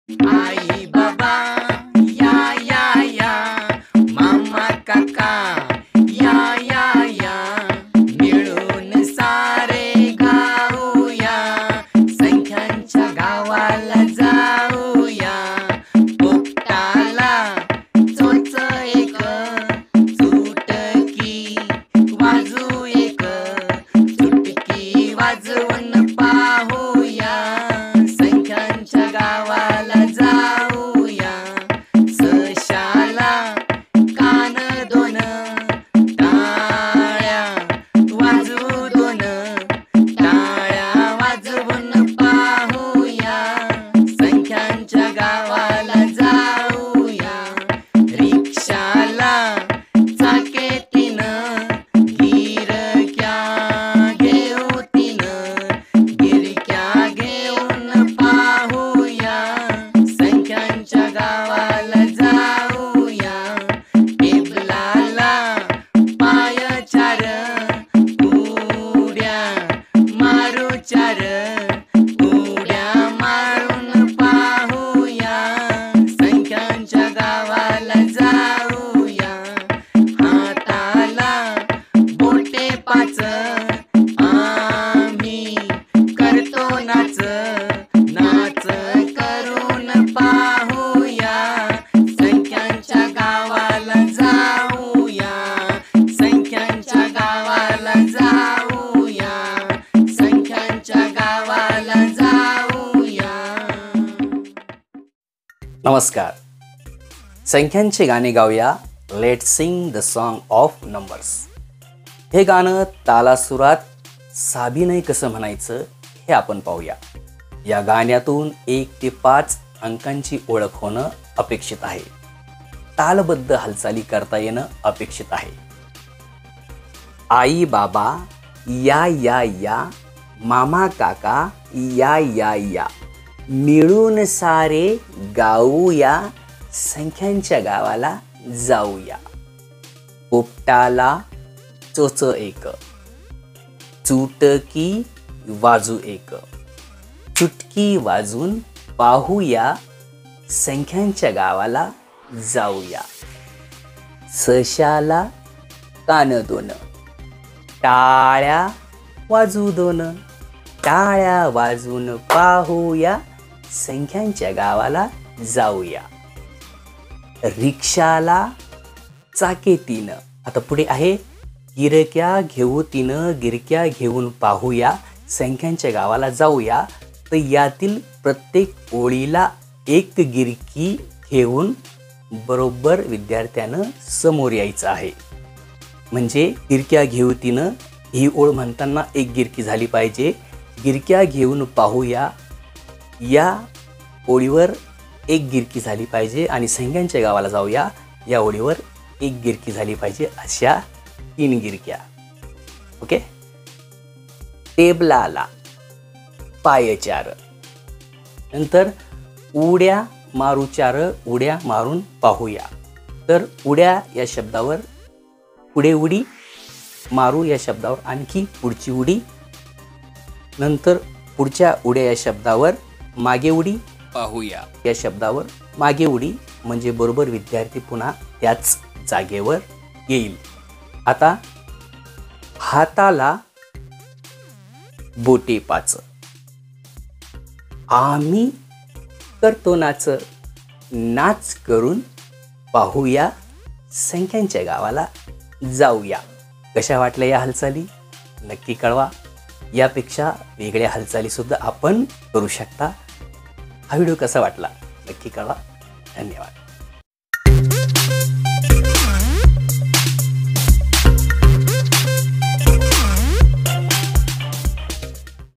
आई बाबा या या या, मामा काका या या या, मिळून सारे गाऊया, संख्यांच्या गावाला जाऊया. पोपटाला चोच एक, चुटकी वाजू एक, चुटकी वाजवून पाहूया, संख्यांच्या गावाला जाऊया. सशाला कान दोन, टाळ्या वाजवू दोन, टाळ्या वाजवून पाहूया, संख्यांच्या गावाला जाऊया. रिक्षाला चाके तीन, गिरक्या घेऊ तीन, गिरक्या घेऊन पाहूया, संख्यांच्या गावाला जाऊया. टेबलाला पाय चार, उड्या मारू चार, उड्या मारून पाहूया, संख्यांच्या गावाला जाऊया. हाताला बोटे पाच, आम्ही करतो नाच, नाच करून पाहूया, संख्यांच्या गावाला जाऊया, संख्यांच्या गावाला जाऊया, संख्यांच्या गावाला जाऊया. नमस्कार. संख्यांचे गाणे गाऊया. Let sing the song of numbers. हे गाणं तालासुरात साभिनय कसं म्हणायचं हे आपण पाहूया. या गाण्यातून 1 ते 5 अंकांची ओळख होणं अपेक्षित आहे. तालबद्ध हालचाली करता येणं अपेक्षित आहे. आई बाबा या या या, मामा काका या या या, मिळून सारे गाऊया, संख्यांच्या गावाला जाऊया. पोपटाला चोच एक, चुटकी वाजू एक, चुटकी वाजून पाहूया, संख्यांच्या गावाला जाऊया. सशाला कान दोन, टाळ्या वाजू दोन, टाळ्या वाजून पाहूया, संख्यांच्या गावाला जाऊया. रिक्षाला चाके तीन, आता पुढे आहे गिरक्या घेऊ तीन, गिरक्या घेऊन पाहूया, संख्यांच्या गावाला जाऊया. तर यातील प्रत्येक ओळीला एक गिरकी घेऊन बरोबर विद्यार्थ्यानं समोर यायचं आहे. म्हणजे गिरक्या घेऊ तीन ही ओळ म्हणताना एक गिरकी झाली पाहिजे. गिरक्या घेऊन पाहूया या ओळीवर एक गिरकी झाली पाहिजे आणि संख्यांच्या गावाला जाऊया या ओळीवर एक गिरकी झाली पाहिजे. अशा 3 गिरक्या. ओके. टेबलाला पाय चार, नंतर उड्या मारू चार, उड्या मारून पाहूया. तर उड्या या शब्दावर पुढे उडी, मारू या शब्दावर आणखी पुढची उडी, नंतर पुढच्या उड्या या शब्दावर मागे उडी, पाहूया या शब्दावर मागे उडी, म्हणजे बरोबर विद्यार्थी पुन्हा त्याच जागेवर येईल. आता हाताला बोटे पाच, आम्ही करतो नाच, नाच करून पाहूया, संख्यांच्या गावाला जाऊया. कशा वाटल्या या हालचाली नक्की कळवा. यापेक्षा वेगळ्या हालचाली सुद्धा आपण करू शकता. हा व्हिडिओ कसा वाटला नक्की कळवा. धन्यवाद.